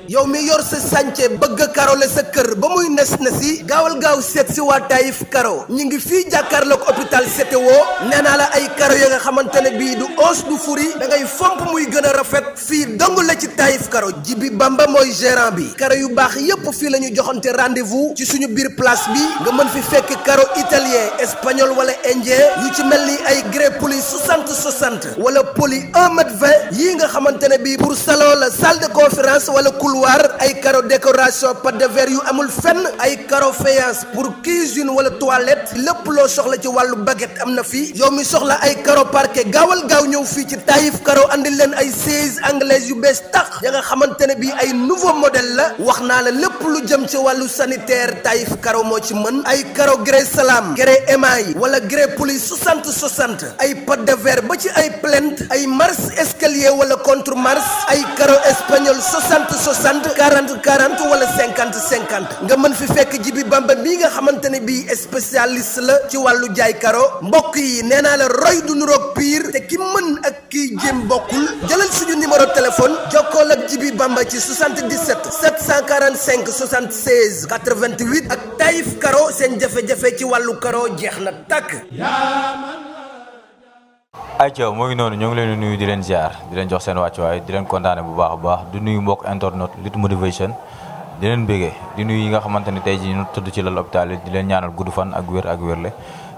yow mi yor sa sànce bëgg a karole sa kër ba muy nes na si gaawal gaaw seet si waa Taïf Karo ñu ngi fii jàkkaarloog hôpital CTO nee naa la ay karo ya nga xamante ne bii du os du furi da ngay fomp muy gën a rafet fii dong la ci Taïf Karo Jibi Bamba mooy gérant bi karo yu baax yépp fii la ñu joxante rendez-vous ci suñu biir place bi nga mën fi fekk karo italien espagnol wala indien yu ci mel ni ay grès poli 60-60 wala poli 1m20 yii nga xamante ne bii pour salon la salle de conférence wala couloir ay carreau décoration pâte de verre yu amul fenn ay carreau faïence pour cuisine wala toilette lépp loo soxla ci wàllu baguette am na fii yow mi soxla ay carreau parquet gaawal gaaw ñëw fii ci Taïf Karo andi leen ay sièges anglaises yu bees tax ya nga xamante ne bii ay nouveau modèle la wax naa la lépp lu jëm ci wàllu sanitaire Taïf Karo moo ci mën ay carreau grès salam grès émail wala grès poli 60-60 ay pâte de verre ba ci ay plinthe ay marche escalier wala contre marche ay carreau espagnol 60-60 40-40 wala 50-50 nga mën fi fekk Jibi Bamba bii nga xamante ne bii spécialiste la ci wàllu jaay karo mbokk yi nee naa la roy du nuroog pire te ki mën ak kiy jéem bokkul jëlal suñu numéro téléphone jokkool ak Jibi Bamba ci 77 745 76 88 ak Taïf Karo seen jafe-jafe ci wàllu karo jeex na tàkk. ayca moo ngi noonu ñoo ngi leen di nuyu di leen ziar di leen jox seen wàccuwaay di leen kontaane bu baax a baax di nuyu mbokk internet Lutte Motivation di leen bëggee di nuyu yi nga xamante ni tey jii ñu tëdd ci lal hôpital yi di leen ñaanal gudd fan ak wérle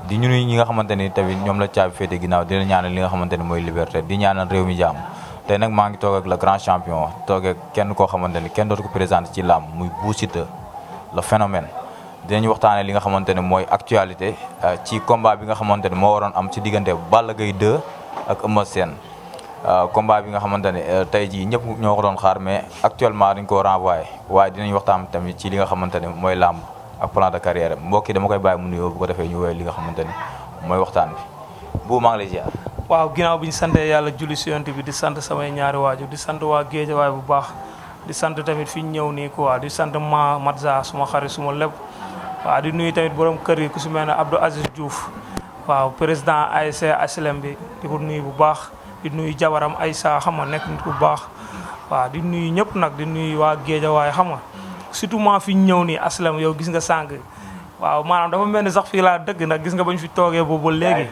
di nuyu ñi nga xamante ni tamit ñoom la caabi féete ginnaaw di leen ñaanal li nga xamante ni mooy liberté di ñaanal réew mi jàmm tey nag maa ngi toog ak le grand champion toog ak kenn koo xamante ni kenn dootu ko présenté ci làmb muy Bou Siteu le phénomène dinañ waxtaanee li nga xamante ne mooy actualité ci combat bi nga xamante ne moo waroon am ci diggante Balla Gaye 2 ak Eumeu Sène combat bi nga xamante ne tey jii ñëpp ñoo ko doon xaar mais actuellement dañ ko renvoyé waaye dinañ waxtaan tamit ci li nga xamante ne mooy làmb ak plan de carrière mbokk yi dama koy bàyyi mu nuyoo bu ko defee ñu woowee li nga xamante ni mooy waxtaan bi bu maa ngi lay ziar. waaw ginnaaw bi ñu sante yàlla julli si yonent bi di sant samay ñaari waajur di sant waa Géejawaay bu baax di sant tamit fi ñu ñëw nii quoi di sant Matza suma xarit suma lépp waaw di nuyu tamit borom kër yi ku si mel ne Abdou Aziz Diouf waaw président ASC HLM bi di ko nuyu bu baax di nuyu jabaram Aïssa xam nga nekk nit ku baax waaw di nuyu ñëpp nag di nuyu waa Géejawaay xam nga surtout maa fi ñëw nii HLM yow gis nga sànq waaw maanaam dafa mel ni sax fii laa dëgg nag gis nga bañ fi toogee boobu ba léegi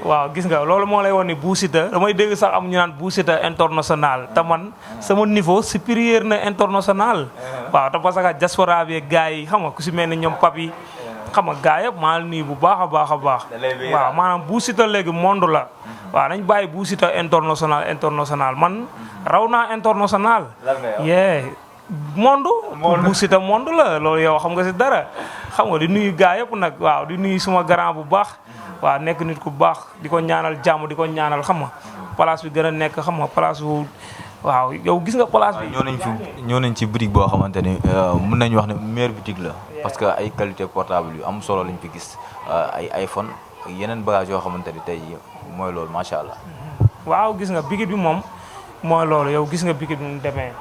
waaw gis nga loolu moo lay won ni Bou Siteu damay dégg sax am ñu naan Bou Siteu international te man sama niveau supérieur na international waaw te parce que diaspora bi gars yi xam nga ku si mel ni ñoom papi xam nga gars yëpp maa ngi nuyu bu baax a baax a baax waaw maanaam Bou Siteu léegi monde la waaw nañ bàyyi Bou Siteu international man raw naa international yee monde Bou Siteu monde la loolu yow xam nga si dara xam nga di nuyu gaa yëpp nag waaw di nuyu suma grand bu baax waaw nekk nit ku baax di ko ñaanal jàmm di ko ñaanal xam nga place bi gën a nekk xam nga place bu waaw yow gis nga place bi. ñëw nañ ci boutique boo xamante ni mën nañu wax ne meilleure boutique la parce que ay qualité portable yu am solo lañ fi gis ay iPhone ak yeneen bagage yoo xamante ni tey mooy loolu macha allah. waaw gis nga boutique bi moom mooy loolu yow gis nga boutique bi mu demee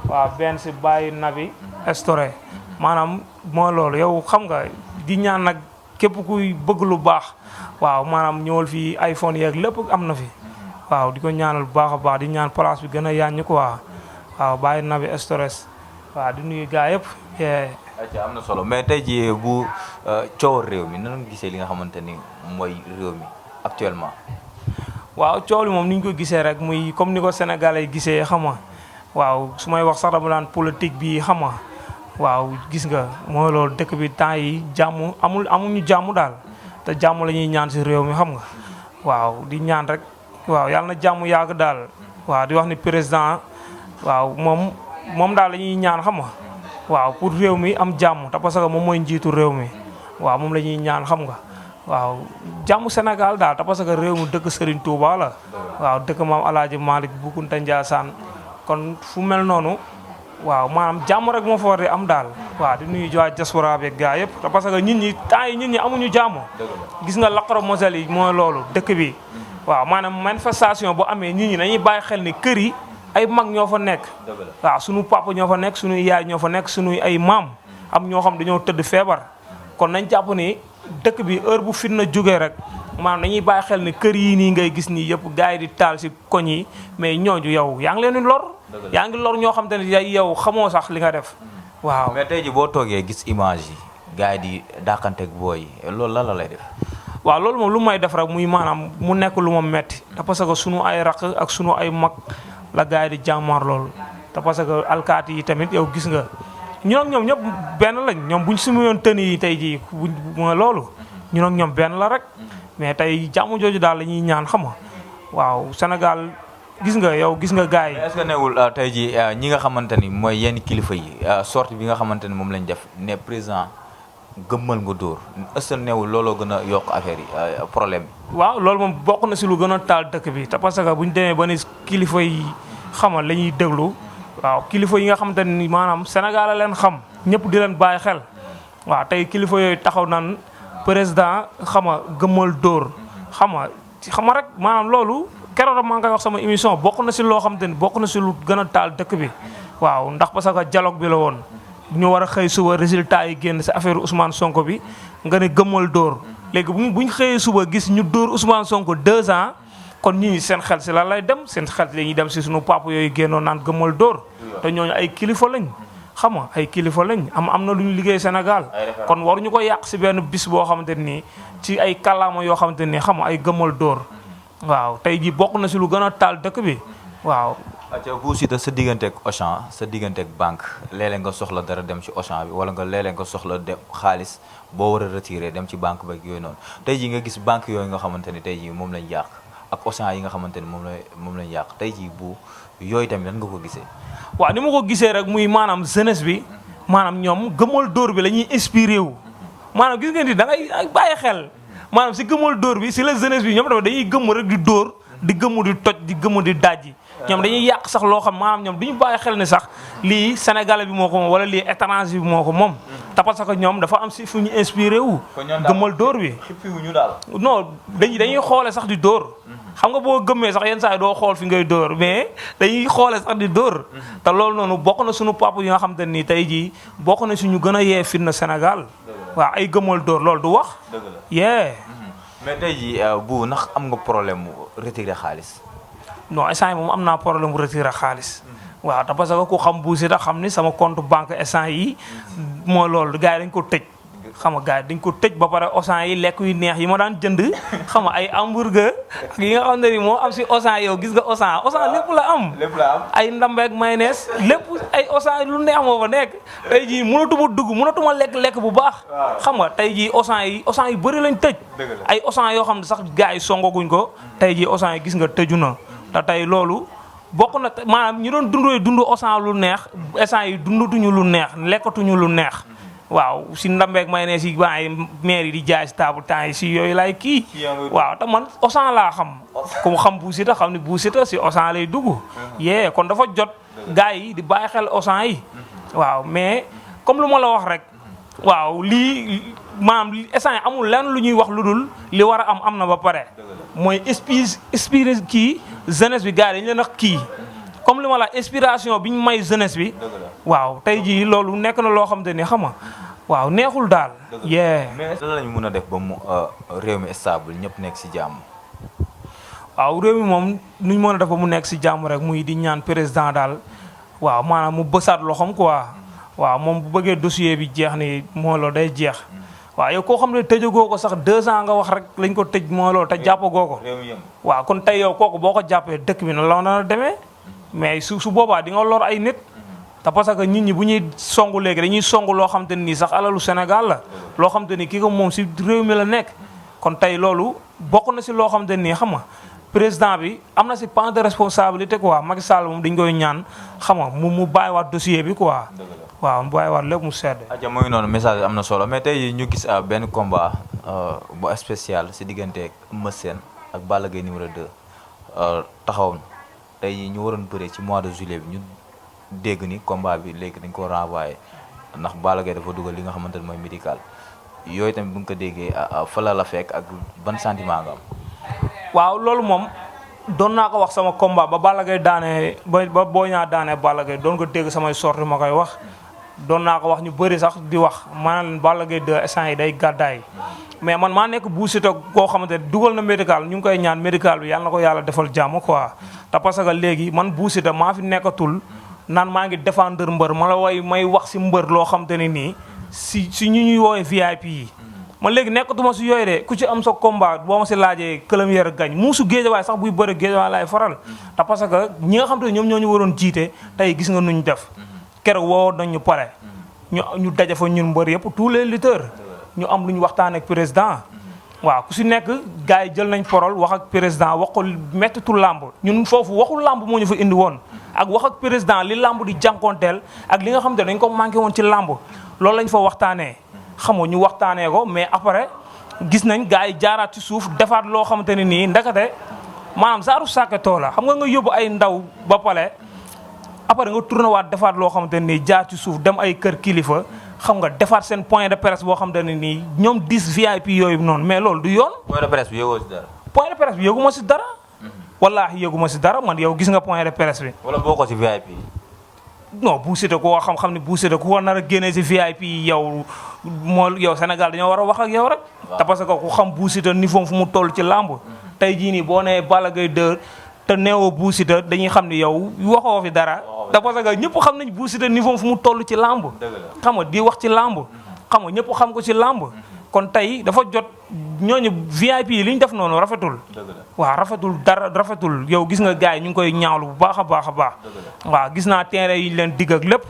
waaw benn si bàyyi nabi store maanaam mooy loolu yow xam nga di ñaan nag képp kuy bëgg lu baax waaw maanaam ñëwal fii iPhone yeeg lépp am na fi waaw di ko ñaanal bu baax a baax di ñaan place bi gën a yaaññu quoi waaw bàyyi nabi stores waaw di nuyu gaa yëpp. am na solo mais tey jii bu coowal réew mi nan nga gisee li nga xamante ni mooy réew mi actuellement. waaw coow li moom ni ñu ko gisee rek muy comme ni ko Sénégalais yi gisee xam nga waaw su may wax sax dama daan politique bi xam nga waaw gis nga mooy loolu dëkk bi temps yi jàmm amuñu jàmm daal te jàmm la ñuy ñaan si réew mi xam nga waaw di ñaan rek waaw yàlla na jàmm yàgg daal waaw di wax ni président waaw moom daal la ñuy ñaan xam nga waaw pour réew mi am jàmm te parce que moom mooy njiitu réew mi waaw moom la ñuy ñaan xam nga waaw jàmm Sénégal daal te parce que réew mi dëkk Serigne Touba la waaw dëkk maam El Hadj Malick Bou Kounta Ndiassane kon fu mel noonu waaw maanaam jàmm rek moo fa war di am daal waaw di nuyu waa diaspora bi gaa yëpp te parce que nit ñi amuñu jàmm gis nga lacrymogène yi mooy loolu dëkk bi waaw maanaam manifestation bu amee nit ñi dañuy bàyyi xel ni kër yi ay mag ñoo fa nekk waaw sunu papa ñoo fa nekk sunuy yaay ñoo fa nekk sunuy ay maam am ñoo xam dañoo tëdd feebar kon nañ jàpp ni dëkk bi heure bu fitna jógee rek maanaam dañuy bàyyi xel ne kër yii nii ngay gis nii yëpp gars yi di taal si koñ yi mais ñooñu yow yaa ngi leen di lor. yaa ngi lor ñoo xam te ne yow xamoo sax li nga def. waaw mais tey ji boo toogee gis image yi gars yi di dàqanteeg booy yi loolu lan la lay def. waaw loolu moom lu may def rek muy maanaam mu nekk lu ma metti te parce que sunu ay raq ak sunu ay mag la gars yi di jàmmaar loolu te parce que alkaati yi tamit yow gis nga ñun ak ñoom ñëpp benn lañ ñoom buñ sumuyoon tën yi tey jii buñ loolu ñun ak ñoom benn la rek mais tey jàmm jooju daal la ñuy ñaan xam nga waaw Sénégal gis nga yow gis nga gars yi. est-ce que newul tey jii ñi nga xamante ni mooy yenn kilifa yi sortie bi nga xamante ni moom lañ def ne président gëmmal nga dóor est-ce que newul looloo gën a yokk affaire yi problème bi. waaw loolu moom bokk na si lu gën a taal dëkk bi te parce que bu ñu demee ba ni kilifa yi xamal la ñuy déglu waaw kilifa yi nga xamante ni maanaam Sénégal la leen xam ñëpp di leen bàyyi xel waaw tey kilifa yooyu taxaw nan président xama gëmmal dóor xama rek maanaam loolu keroog maa ngi koy wax sama émission bokk na si loo xamante ni bokk na si lu gën a taal dëkk bi waaw ndax parce que dialogue bi la woon ñu war a xëy suba résultat yi génn si affaire Ousmane Sonko bi nga ne gëmmal dóor léegi buñ xëyee suba gis ñu dóor Ousmane Sonko 2 ans kon ñii seen xel si lan lay dem seen xel si la ñuy dem si suñu papa yooyu génnoon naan gëmmal dóor te ñooñu ay kilifa lañ xam nga ay kilifa lañ am na lu ñu liggéey Sénégal kon waruñu ko yàq si benn bis boo xamante nii ci ay kàllaama yoo xamante nii xam nga ay gëmmal dóor waaw tey jii bokk na si lu gën a taal dëkk bi waaw. acca Bou Siteu sa digganteeg Auchan sa digganteeg banque léeg-léeg nga soxla dara dem ci Auchan bi wala nga léeg-léeg nga soxla dem xaalis boo war a retiré dem ci banque beeg yooyu noonu tey jii nga gis banque yooyu nga xamante ni tey jii moom lañ yàq ak Auchan yi nga xamante ni moom lañ yàq tey jii bu yooyu tamit lan nga ko gisee. waaw ni ma ko gisee rek muy maanaam jeunesse bi maanaam ñoom gëmmal dóor bi la ñuy inspiré wu maanaam gis ngeen ni da ngay bàyyi xel maanaam si gëmmal dóor bi si la jeunesse bi ñoom tamit dañuy gëmm rek di dóor di gëmm di toj di gëmm di dajji ñoom dañuy yàq sax loo xam maanaam ñoom duñu bàyyi xel ne sax lii sénégalais bi moo ko moom wala lii étranger bi moo ko moom te parce que ñoom dafa am si fu ñu inspiré wu gëmmal dóor bi xippiwuñu daal non dañuy xoole sax di dóor xam nga boo gëmmee sax yenn saa yi doo xool fi ngay dóor mais dañuy xoole sax di dóor te loolu noonu bokk na suñu papa yi nga xam te nii tey jii bokk na suñu gën a yee fitna Sénégal waaw ay gëmmal dóor loolu du wax yee mais tey jii bu ndax am nga problème mu retiré xaalis non instant yi moom am naa problème bu retiré xaalis waaw te parce que ku xam Bou Siteu xam ni sama compte banque instant yi moo loolu gars yi dañ ko tëj xam nga gars yi dañ ko tëj ba pare Auchan yi lekk yu neex yi ma daan jënd xam nga ay hamburger ak yi nga xam ne ni moo am si Auchan yow gis nga Auchan lépp la am ay ndambeeg mayonnaise lépp ay Auchan lu neex moo fa nekk tey jii mënatuma lekk bu baax xam nga tey jii Auchan yi bëri lañ tëj ay Auchan yoo xam ne sax gars yi songaguñ ko tey jii Auchan yi gis nga tëju na te tey loolu bokk na maanaam ñi doon dund Auchan lu neex instant yi dundatuñu lu neex lekkatuñu lu neex waaw si ndambeeg may ne si baay maire yi di jaay si table temps yi si yooyu laay kii waaw te man Auchan laa xam ku mu xam Bou Siteu xam ne Bou Siteu si Auchan lay dugg yee kon dafa jot gars yi di bàyyi xel Auchan yi waaw mais comme lu ma la wax rek waaw lii maanaam instant yi amul lenn lu ñuy wax lu dul li war a am na ba pare mooy inspiré kii jeunesse bi gars yi dañu leen wax kii comme li ma la inspiration bi ñu may jeunesse bi waaw tey jii loolu nekk na loo xam te ni xam nga waaw neexul daal. yee mais lan lañu mën a def ba mu réew mi stable ñëpp nekk ci jàmm. waaw réew mi moom nu ñu mën a def ba mu nekk ci jàmm rek muy di ñaan président daal waaw maanaam mu bësaat loxoom quoi waaw moom bu bëggee dossier bi jeex ni moo loolu day jeex. waaw yow koo xam ne tëjagoo ko sax 2 ans nga wax rek lañ ko tëj moo loolu te jàppagoo ko. waaw kon tey yow kooku boo ko jàppee dëkk bi na la na demee. mais su boobaa di nga lor ay nit te parce que nit ñi bu ñuy songu léegi dañuy songu loo xam te nii sax alalu Sénégal la loo xam te ni kii ko moom si réew mi la nekk kon tey loolu bokk na si loo xam te nii xam nga président bi am na si part de responsabilité quoi Macky Sall moom dañ koy ñaan xam nga mu bàyyiwaat dossier bi quoi waaw mu bàyyiwaat lépp mu sedd. aja mooy noonu message am na solo mais tey ñu gis benn combat bu spécial si diggante Eumeu Sène ak Balla Gaye numéro 2 taxawoon tey ñu waroon bëree ci mois de juillet bi ñu dégg ni combat bi léegi dañ ko renvoyé ndax Balla Gaye dafa dugal li nga xamante ne mooy médical yooyu tamit bu nga ko déggee fa la fekk ak ban sentiment nga am. waaw loolu moom doon naa ko wax sama combat ba Balla Gaye daanee ba Boy Niang daanee Balla Gaye doon ko dégg samay sorti ma koy wax doon naa ko wax ñu bëri sax di wax maanaam leen Balla Gaye 2 instant yi day gàddaay mais man maa nekk Bou Siteu koo xamante ne dugal na médical ñu ngi koy ñaan médical bi yàlla na ko yàlla defal jàmm quoi te parce que léegi man Bou Siteu maa fi nekkatul naan maa ngi défendre mbër ma la way may wax si mbër loo xamante ne nii si ñu ñuy woowee VIP yi man léegi nekkatuma si yooyu de ku ci am sa combat boo ma si laajee këlamière gañ muusu géejawaay sax buy bëri géejawaay laay faral te parce que ñi nga xam te ñoom ñoo ñu waroon jiite tey gis nga nuñ def keroog woo nañ ñu pare ñu daje fa ñun mbër yëpp tous les lutteurs ñu am lu ñu waxtaan ak président waaw ku si nekk gars yi jël nañ parole wax ak président wax ko mettitu làmb ñun foofu waxul làmb moo ñu fa indi woon ak wax ak président li làmb di jànkonteel ak li nga xam te dañ ko manqué woon ci làmb loolu lañ fa waxtaanee xam nga ñu waxtaanee ko mais après gis nañ gars yi jaaraat ci suuf defaat loo xamante ne nii ndakate maanaam saaru sàkketoo la xam nga yóbbu ay ndaw ba pale après nga tourné waat defaat loo xamante ne nii jaar ci suuf dem ay kër kilifa xam nga defaat seen point de presse boo xamante ne nii ñoom 10 VIP yooyu noonu mais loolu du yoon. point de presse bi yëgoo si dara. point de presse bi yëguma si dara. wallaahi yëguma si dara man yow gis nga point de presse bi. wala boo ko si VIP. non Bou Siteu koo xam ne Bou Siteu ku ko nar a génnee si VIP yow yow Sénégal dañoo war a wax ak yow rek. te parce que ku xam Bou Siteu niveau fu mu toll ci làmb. tey jii nii boo nee Balla Gaye 2 te neewoo Bou Siteu dañuy xam ni yow waxoo fi dara. te parce que ñëpp xam nañ Bou Siteu niveau fu mu toll ci làmb. xam nga di wax ci làmb. xam nga ñëpp xam ko ci làmb. kon tey dafa jot ñooñu VIP yi li ñu def noonu rafetul. waaw rafetul dara rafetul yow gis nga gars yi ñu ngi koy ñaawlu bu baax a baax a baax. waaw gis naa terrain yi ñu leen digg ak lépp.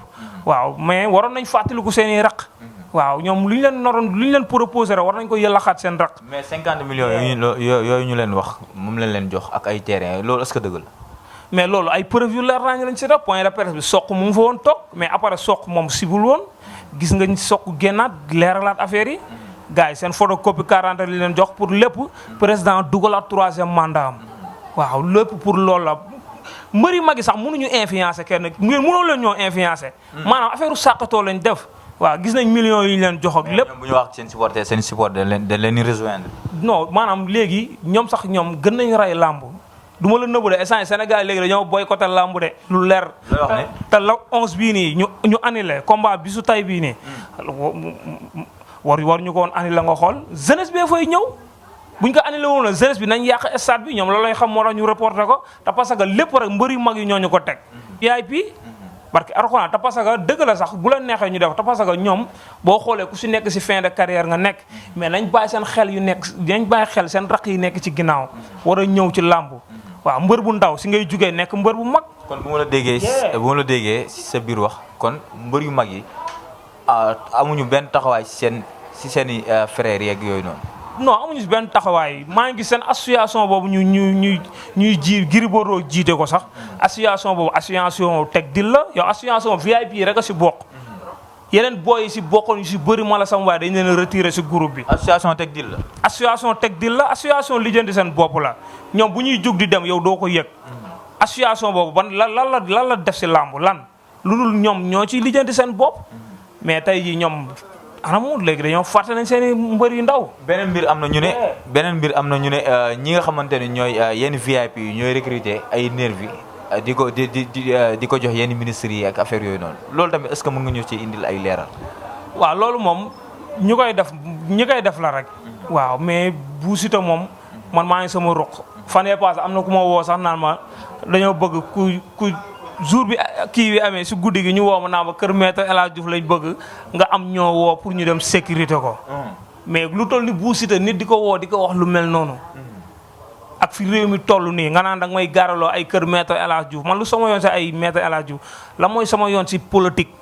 waaw mais waroon nañ fàttaliku seen i raq. waaw ñoom lu ñu leen noroon lu ñu leen proposé rek war nañ ko yëlaxaat seen raq. mais 50 millions yooyu ñu leen wax moom lañ leen jox ak ay terrain loolu est-ce que dëgg la. mais loolu ay preuve yu leer nañ lañ si def point de presse bi soq mu ngi fa woon toog mais après soq moom sibul woon gis nga soq génnaat leeralaat affaire yi. gars yi seen photocopie 40 li leen jox pour lépp président dugalaat 3e mandat am waaw lépp pour loolu la mbëri mag yi sax mënuñu influencer kenn ngeen mënoo leen ñoo influencer. maanaam affaire u sàqatoo lañ def. waaw gis nañ millions yi ñu leen jox ak lépp. bu ñu wax seen support dañ leen di rejoindre. non maanaam léegi ñoom sax ñoom gën nañ rey làmb du ma la nëbbu de instant Sénégal léegi dañoo boycotté làmb de lu leer. te la 11 bii nii ñu annulé combat bi su tay bii nii. war ñu ko woon annulé nga xool jeunesse bi fay ñëw buñ ko annulé woon la jeunesse bi nañ yàq stade bi ñoom loolu lañ xam moo tax ñu reporté ko te parce que lépp rek mbër yu mag yi ñoo ñu ko teg. VIP parce que Arxuraan te parce que dëgg la sax bu la neexee ñu def te parce que ñoom boo xoolee ku si nekk si fin de carrière nga nekk mais nañ bàyyi seen xel yu nekk nañ bàyyi xel seen raq yi nekk ci ginnaaw war a ñëw ci làmb waaw mbër bu ndaw si ngay jugee nekk mbër bu mag. kon bu ma la déggee si sa biir wax kon mbër yu mag yi amuñu benn taxawaay si seen i frères yeeg yooyu noonu. non amuñu si benn taxawaay maa ngi gis seen association boobu ñuy ji Gris Bordeaux jiite ko sax association boobu association teg dil la yow association VIP rek a si bokk. yeneen booy yi si bokkoon yu si bëri ma la sama waaye dañu leen retiré si groupe bi. association teg dil la. association teg dil la association lijjanti seen bopp la ñoom bu ñuy jug di dem yow doo ko yëg. association boobu ban lan la def si làmb lan lu dul ñoom ñoo ciy lijjanti seen bopp mais tey jii ñoom. anamu léegi dañoo fàtte nañ seen i mbër yu ndaw. beneen mbir am na ñu ne ñi nga xamante ne ñooy yenn VIP yi ñooy recruter ay nervi di ko jox yenn ministres yi ak affaire yooyu noonu loolu tamit est-ce que mën nga ñu ci indil ay leeral. waaw loolu moom ñi koy def la rek. waaw mais Bou Siteu moom man maa ngi sama ruq. fan yee passé am na ku ma woo sax naan ma dañoo bëgg ku jour bi kii bi amee si guddi gi ñu woo ma naa ma kër Maître El Hadji Diouf lañ bëgg nga am ñoo woo pour ñu dem sécurité ko. mais lu toll ni Bou Siteu nit di ko woo di ko wax lu mel noonu. ak fi réew mi toll nii nga naan danga may gaaraloo ay kër Maître El Hadji Diouf man lu sama yoon si ay Maître El Hadji Diouf la mooy sama yoon si politique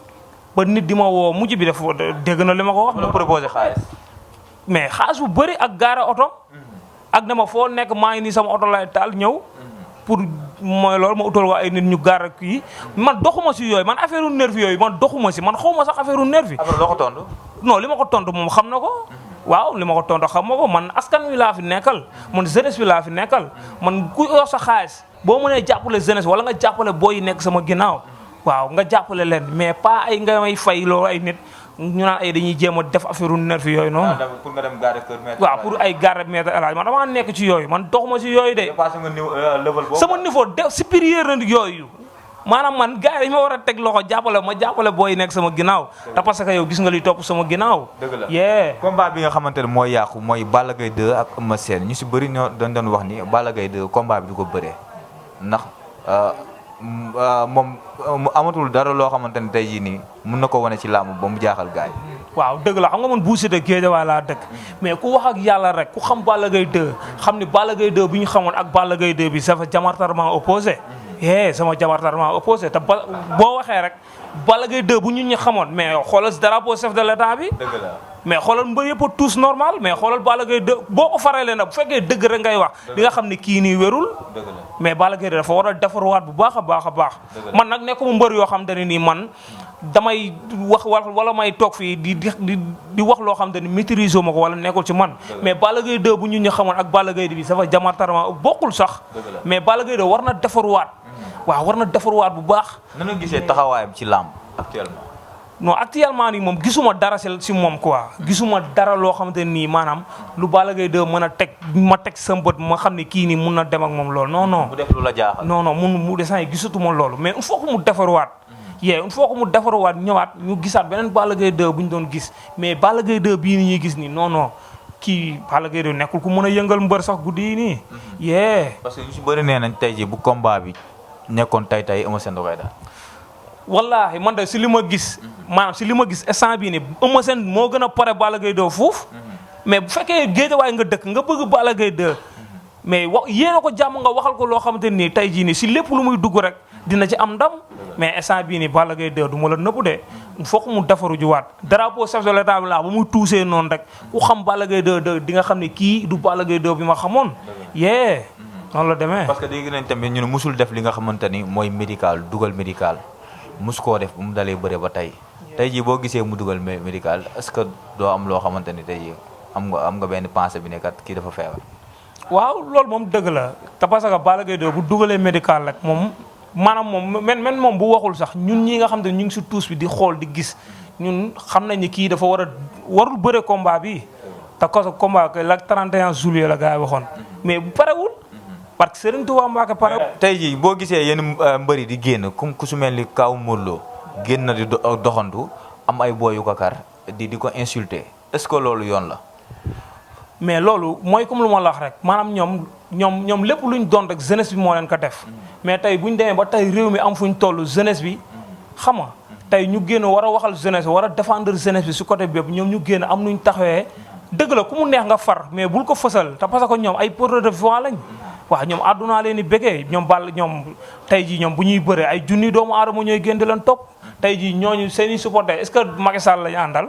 ba nit di ma woo mujj bi def dégg na li ma ko wax. ma proposé xaalis. mais xaalis bu bëri ak gaara oto. ak dama foo nekk maa ngi nii sama oto lay taal ñëw. pour mooy loolu ma utal waa ay nit ñu gaar ak kii man doxuma si yooyu man affaire u nervi yooyu man doxuma si man xawma sax affaire u nervi. après loo ko tontu. non li ma ko tontu moom xam na ko. waaw li ma ko tontu xam ma ko man askan wi laa fi nekkal man jeunesse bi laa fi nekkal man ku yor sa xaalis boo mënee jàppale jeunesse wala nga jàppale booy yi nekk sama ginnaaw waaw nga jàppale leen mais pas ay nga may fay loolu ay nit ñu naan ay dañuy jéem a def affaire u nervi yooyu noonu. pour nga dem garder kër Maître. waaw pour ay garder Maître El Hadji man damaa nekk ci yooyu man doxuma si yooyu de. dépassé nga level boobu. sama niveau de supérieur na yooyu maanaam man gars yi dañ ma war a teg loxo jàppale booy nekk sama ginnaaw te parce que yow gis nga li topp sama ginnaaw. dëgg la yee combat bi nga xamante ne mooy yàqu mooy Balla Gaye 2 ak Eumeu Sène ñu si bëri ñoo doon wax ni Balla Gaye 2 combat bi du ko bëree ndax moom amatul dara loo xamante ne tey jii nii mun na ko wane ci làmb ba mu jaaxal gaay yi. waaw dëgg la xam nga man Bou Siteu Guédiawaye laa dëkk mais ku wax ak yàlla rek ku xam Balla Gaye 2 xam ni Balla Gaye 2 bi ñu xamoon ak Balla Gaye 2 bi ça fait diamétralement opposé. sama diamétralement opposé te boo waxee rek Balla Gaye 2 bu ñun ñi xamoon mais xoolal drapeau chef de l'état bi. dëgg la mais xoolal mbër yëpp a tous normal mais xoolal Balla Gaye 2 boo ko faralee nag bu fekkee dëgg rek ngay wax di nga xam ni kii nii wérul. dëgg la mais Balla Gaye 2 dafa war a defarwaat bu baax a baax a baax. man nag nekkuma mbër yoo xam te ne nii man damay wax wala may toog fii di wax loo xam te ni maîtriser ma ko wala nekkul ci man. mais Balla Gaye 2 bu ñun ñi xamoon ak Balla Gaye 2 bi dafa diamétralement bokkul sax. mais Balla Gaye 2 war na defarwaat. waaw war na defarwaat bu baax. nan nga gisee taxawaayam ci làmb actuellement. non actuellement nii moom gisuma dara si moom quoi gisuma dara loo xamante nii maanaam lu Balla Gaye 2 mën a teg ma teg sa bët ma xam ne kii nii mun na dem ak moom loolu non non. mu def lu la jaaxal. non non mu desant yi gisatuma loolu mais il faut que mu defarwaat. il faut que mu defarwaat ñëwaat ñu gisaat beneen Balla Gaye 2 bu ñu doon gis mais Balla Gaye 2 bii ni ñuy gis nii non non kii Balla Gaye 2 nekkul ku mën a yëngal mbër sax guddi yi nii. parce que ñu si bëri nee nañ tey jii bu combat bi nekkoon tey Eumeu Sène da koy daal. wallaahi man de si li ma gis maanaam si li ma gis instant bii nii Eumeu Sène moo gën a pare Balla Gaye 2 fuuf mais bu fekkee Guédiawaye nga dëkk nga bëgg Balla Gaye 2 mais yéena ko jàmm nga waxal ko loo xamante nii tey jii nii si lépp lu muy dugg rek dina ci am ndam mais instant bii nii Balla Gaye 2 du ma la nëbbu de il faut que mu defaru juwaat drapeau chef de l'état bi laa ba muy tuusee noonu rek ku xam Balla Gaye 2 di nga xam ne kii du Balla Gaye 2 bi ma xamoon noonu la demee. parce que dégg nañ tamit ñu ne musul def li nga xamante ni mooy médical dugal médical mus koo def bu mu dalee bëre ba tey jii boo gisee mu dugal médical est-ce que doo am loo xamante ni tey jii am nga benn pensée bi ne kat kii dafa feebar. waaw loolu moom dëgg la te parce que Balla Gaye 2 bu dugalee médical rek moom maanaam moom moom bu waxul sax ñun ñi nga xam ne ñu ngi si tuus bi di xool di gis ñun xam nañ ni kii dafa warul bëre combat bi te parce que combat que la 31 juillet la gars yi waxoon mais bu parewul. parce que Serigne Touba Mbacké pare. tey jii boo gisee yenn mbëri di génn comme ku su mel ni Kaw Modou Lo génn na di doxantu am ay boy yu ko kar di ko insulter est-ce que loolu yoon la. mais loolu mooy comme lu ma la wax rek maanaam ñoom lépp luñ doon rek jeunesse bi moo leen ko def mais tey bu ñu demee ba tey réew mi am fuñ toll jeunesse bi xam nga tey ñu génn war a waxal jeunesse war a défendre jeunesse bi su côté bépp ñoom ñu génn am nuñ taxawee dëgg la ku mu neex nga far mais bul ko fësal te parce que ñoom ay porteurs de voix lañ. waaw ñoom àddunaa leen di bëggee ñoom tey jii ñoom bu ñuy bëree ay junni doomu aadama ñooy gën di leen topp tey jii ñooñu seen i supporter est-ce que Macky Sall lañu àndal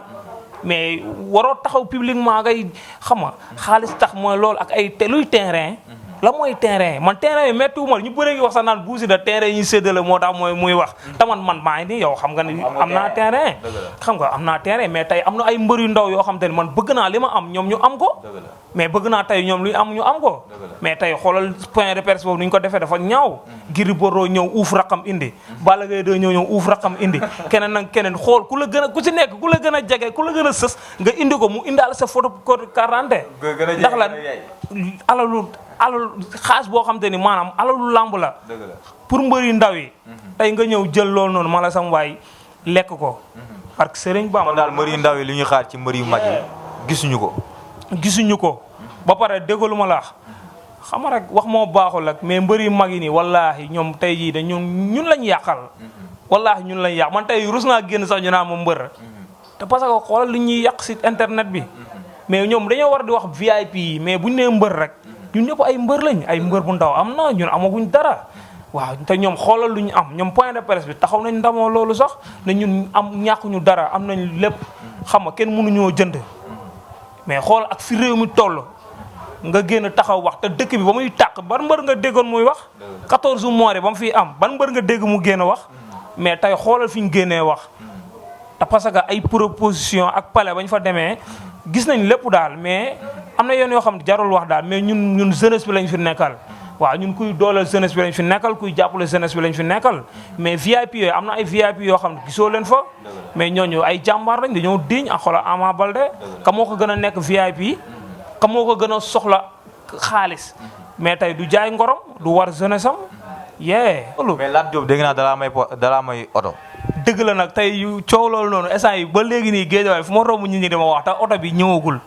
mais waroo taxaw publiquement ngay xam nga xaalis tax mooy loolu ak ay luy terrain la mooy terrain man terrain yi méttiwuma ñu bëree ngi wax sax naan Bou Siteu terrain yi ñu séddale moo tax mooy muy wax te man maa ngi nii yow xam nga ni am naa terrain xam nga am naa terrain mais tey am na ay mbër yu ndaw yoo xam te ne man bëgg naa li ma am ñoom ñu am ko mais bëgg naa tey ñoom lu ñu am ñu am ko mais tey xoolal point de presse boobu ni ñu ko defee dafa ñaaw Gris Bordeaux ñëw uuf raqam indi Balla Gaye 2 ñëw uuf raqam indi keneen nag keneen xool ku la gën a ku ci nekk ku la gën a jege ku la gën a sës nga indi ko mu indaal sa photo carte ndax la alalu xaas boo xam te ni maanaam alalu làmb la pour mbëri ndaw yi tey nga ñëw jël loolu noonu ma la sam waay lekk ko parce que Serigne Bamba daal mbëri ndaw yi li ñuy xaar ci mbëri yu mag yi gisuñu ko ba pare déggalu ma laax xam nga rek wax moo baaxul ak mais mbëri mag yi nii wallaahi ñoom tey jii da ñun lañ yàqal wallaahi ñun lañ yàq man tey rus naa génn sax ñu naa ma mbër te parce que xoolal li ñuy yàq si internet bi mais ñoom dañoo war di wax VIP yi mais buñ nee mbër rek ñun ñëpp ay mbër lañ ay mbër bu ndaw am na ñun amaguñ dara waaw te ñoom xoolal lu ñu am ñoom point de presse bi taxaw nañ ndamoo loolu sax ne ñun ñàkkuñu dara am nañ lépp xam nga kenn mënuñoo jënd mais xool ak fi réew mi toll nga génn taxaw wax te dëkk bi ba muy tàq ban mbër nga déggoon muy wax 14 mois ba mu fiy am ban mbër nga dégg mu génn wax mais tey xoolal fi ñu génnee wax te parce que ay proposition ak palais ba ñu fa demee gis nañ lépp daal mais am na yoon yoo xam ne jarul wax daal mais ñun jeunesse bi lañ fi nekkal waaw ñun kuy dooleel jeunesse bi lañ fi nekkal kuy jàppale jeunesse bi lañ fi nekkal mais VIP yooyu am na ay VIP yoo xam ne gisoo leen fa mais ñooñu ay jàmbaar lañ dañoo diñ ak xoolal Ama Baldé ka moo ko gën a nekk VIP ka moo ko gën a soxla xaalis mais tey du jaay ngorom du war jeunesse am loolu mais Lat Diop dégg naa dalaa may oto. dëgg la nag tey yu coow loolu noonu instant yi ba léegi nii Géejawaay fu ma romb nit ñi dama wax te oto bi ñëwagul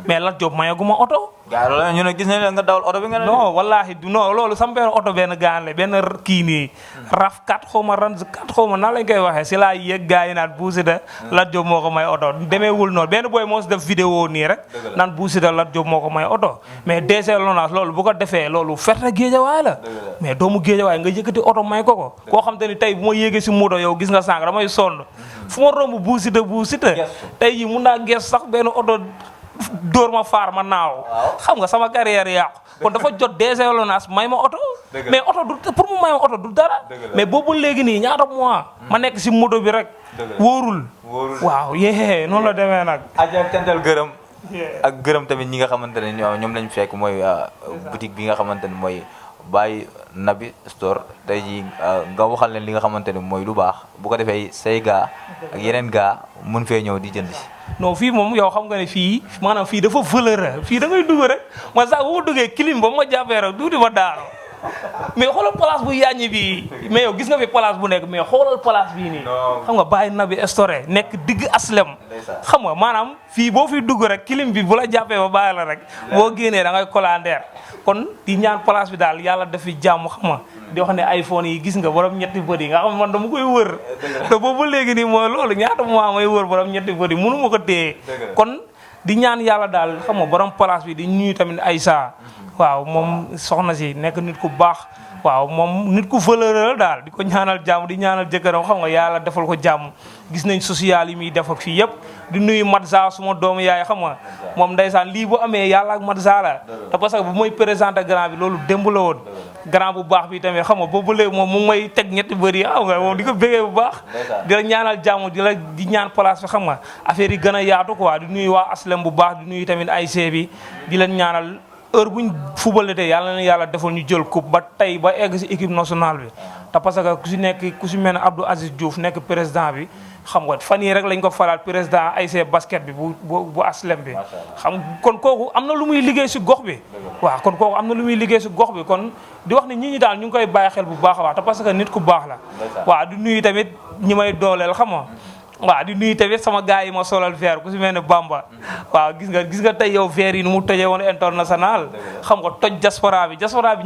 mais Lat Diop mayaguma oto. gaa loolu ñu ne gis nañ nga dawal oto bi nga ne. non wallaahi non loolu sama benn oto benn gaan la benn kii nii raf 4 xaw ma ran 4 xaw ma nan lañ koy waxee si laa yëg gars yi naan Bou Siteu Lat Diop moo ko may oto demeewul noonu benn booy moo si def vidéo nii rek naan Bou Siteu Lat Diop moo ko may oto mais DC Lonase loolu bu ko defee loolu ferte Géejawaay la mais doomu Géejawaay nga yëkkati oto may ko koo xam te ni tey bu ma yéegee si moto yow gis nga sànq damay sonn fu ma romb Bou Siteu tey ji mun naa gees sax benn oto dóor ma faar ma naaw xam nga sama carrière yàqu kon dafa jot DC Lonase may ma oto mais oto du pour mu may ma oto du dara mais boobu léegi nii ñaata mois ma nekk si moto bi rek wóorul waaw noonu la demee nag aja tental gërëm ak gërëm tamit ñi nga xamante ne ñoom lañ fekk mooy boutique bi nga xamante ne mooy Baye Nabi Store tey jii nga waxal leen li nga xamante ne mooy lu baax bu ko defee say gaa ak yeneen gaa mën fee ñëw di jënd si. non fii moom yow xam nga ne fii maanaam fii dafa valeur fii da ngay dugg rek ma sax bu ma duggee clim ba ma jàppee rek tuuti ma daaro mais xoolal place bu yàññi bii mais yow gis nga fi place bu nekk mais xoolal place bii nii xam nga Baye Nabi Store nekk digg aslem xam nga maanaam fii boo fi dugg rek clim bi bu la jàppee ba bàyyi la rek boo génnee da ngay colandeer kon di ñaan place bi daal yàlla def fi jàmm xam nga di wax ne iPhone yi gis nga borom ñetti bët yi nga xam man dama koy wër te boobu léegi nii mooy loolu ñaata mois may wër borom ñetti bët yi mënu ma ko téye kon di ñaan yàlla daal xam nga borom place bi di ñuy tamit Aïssa waaw moom soxna si nekk nit ku baax waaw moom nit ku valeur la daal di ko ñaanal jàmm di ñaanal jëkkëram xam nga yàlla defal ko jàmm gis nañ social yi muy def ak fii yëpp di nuyu Matza suma doomu yaay xam nga moom ndeysaan lii bu amee yàlla ak Matza la te parce que bu may présenté grand bi loolu démb la woon grand bu baax bi tamit xam nga boobu léegi moom mu ngi may teg ñetti bëri xam nga moom di ko bégee bu baax di la ñaanal jàmm di ñaan place bi xam nga affaire yi gën a yaatu quoi di nuyu waa aslem bu baax di nuyu tamit ASC bi di leen ñaanal heure buñ fubalatee yàlla na yàlla defal ñu jël coupe ba tey ba egg si équipe nationale bi te parce que ku si mel ne Abdou Aziz Diouf nekk président bi xam nga fan yii rek lañ ko falaat président ASC basket bi bu aslem bi xam kon kooku am na lu muy liggéey si gox bi waaw kon kooku am na lu muy liggéey si gox bi kon di wax ne ñi daal ñu ngi koy bàyyi xel bu baax a baax te parce que nit ku baax la waaw di nuyu tamit ñi may dooleel xam nga waaw di nuyu tamit sama gars yi ma solal verre ku si mel ne Bamba waaw gis nga tey yow verre yi nu mu tojee woon international xam nga toj diaspora bi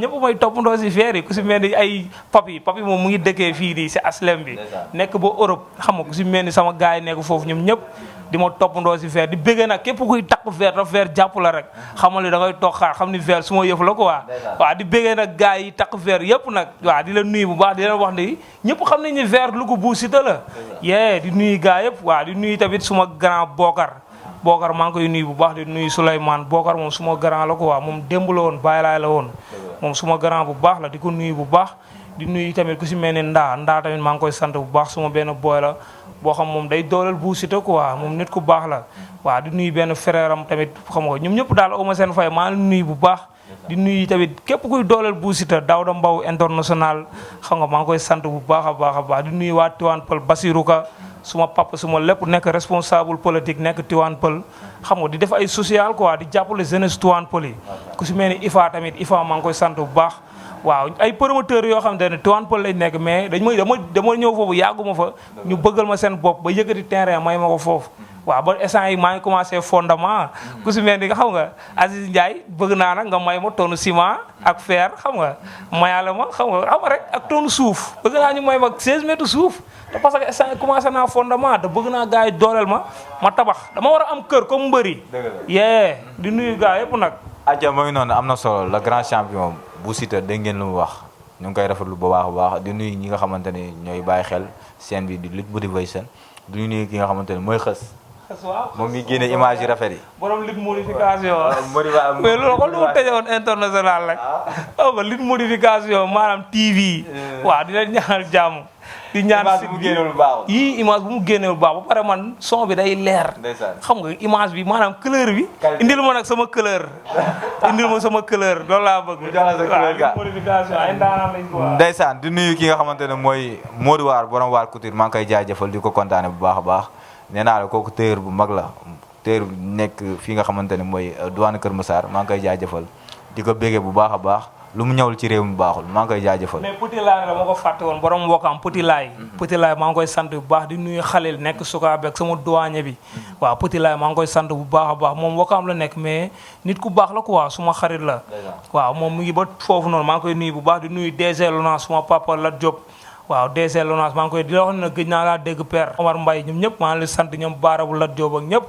ñëpp may toppandoo si verre yi ku si mel ni ay papi moom mu ngi dëkkee fii nii si aslem bi nekk ba Europe xam nga ku si mel ni sama gars yi nekk foofu ñoom ñëpp di ma toppandoo si verre di bëggee nag képp kuy takk verre daf verre jàpp la rek xamal ni da ngay toog xaar xam ni verre su ma yëf la quoi waaw di bëggee nag gars yi takk verre yëpp nag waaw di la nuyu bu baax di leen wax ni ñëpp xam nañ ni verre lu ko Bou Siteu la di nuyu gars yëpp waaw di nuyu tamit suma grand Bokar maa ngi koy nuyu bu baax di nuyu Souleymane Bokar moom suma grand la quoi moom démb la woon bàyyi laay la woon moom suma grand bu baax la di ko nuyu bu baax di nuyu tamit ku si mel ne ndaa tamit maa ngi koy sant bu baax suma benn boy la boo xam moom day dooleel Bou Siteu quoi moom nit ku baax la waaw di nuyu benn frère am tamit xam nga ñoom ñëpp daal oma seen fay maa ngi nuyu bu baax di nuyu tamit képp kuy dooleel Bou Siteu Daouda Mbow international xam nga maa ngi koy sant bu baax a baax di nuyu waa Tivaouane Peulh Basirou Ka suma papa suma lépp nekk responsable politique nekk Tivaouane Peulh xam nga di def ay social quoi di jàppale jeunesse Tivaouane Peulh yi ku si mel ni Ifa tamit Ifa maa ngi koy sant bu baax waaw ay promoteurs yoo xamante ne Tivaouane Peulh lañ nekk mais dama ñëw foofu yàgguma fa ñu bëggal ma seen bopp ba yëkkati terrain may ma ko foofu waaw ba instant yi maa ngi commencé fondement ku si mel ni xam nga Aziz Ndiaye bëgg naa nag nga may ma tonne ciment ak fer xam nga mayaale ma xam nga rek ak tonne suuf bëgg naa ñu may ma 16 mètres suuf te parce que instant yi commencé naa fondement te bëgg naa gars yi dooleel ma tabax dama war a am kër comme mbëri di nuyu gars yëpp nag aja mooy noonu am na solo le grand champion Bou Siteu dégg ngeen lu mu wax ñu ngi koy rafetlu bu baax a baax di nuyu ñi nga xamante ne ñooy bàyyi xel scène bi di Lutte Motivation du nuyu ki nga xamante ne mooy xës moom mi génne image yu rafet yi borom Lutte Modification mais loolu ko lu mu tëjoon international rek ba Lutte Modification maanaam TV waaw di leen ñaanal jàmm di ñaan image bu mu génnewul baaxul yii image bu mu génnewul baax ba pare man son bi day leer xam nga image bi maanaam couleur bi indil ma nag sama couleur loolu laa bëgg waaw modification ay ndaanaan lañ ko ndeysaan di nuyu ki nga xamante ne mooy Modou Waar borom Waar Couture maa ngi koy jaajëfal di ko kontaane bu baax a baax nee naa la kooku téer bu mag la téer nekk fii nga xamante ne mooy douane Kër Massar maa ngi koy jaajëfal di ko béggee bu baax a baax lu mu ñëwul ci réew mi baaxul maa ngi koy jaajëfal. mais Petit Laay dama ko fàtte woon borom Wokam Petit Laay. Petit Laay maa ngi koy sant bu baax di nuyu Xalil nekk Sukaabe ak sama douanier bi. waaw Petit Laay maa ngi koy sant bu baax a baax moom Wokam la nekk mais nit ku baax la quoi suma xarit la. waaw moom mu ngi ba foofu noonu maa ngi koy nuyu bu baax di nuyu DG Lonase suma papa Lat Diop. waaw DG Lonase maa ngi koy di la wax ne gëj naa laa dégg père Omar Mbaye ñoom ñëpp maa ngi leen sant ñoom Baarabu Lat Diop ak ñëpp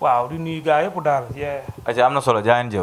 waaw di nuyu gars yëpp daal. am na solo jaa ngeen jëf.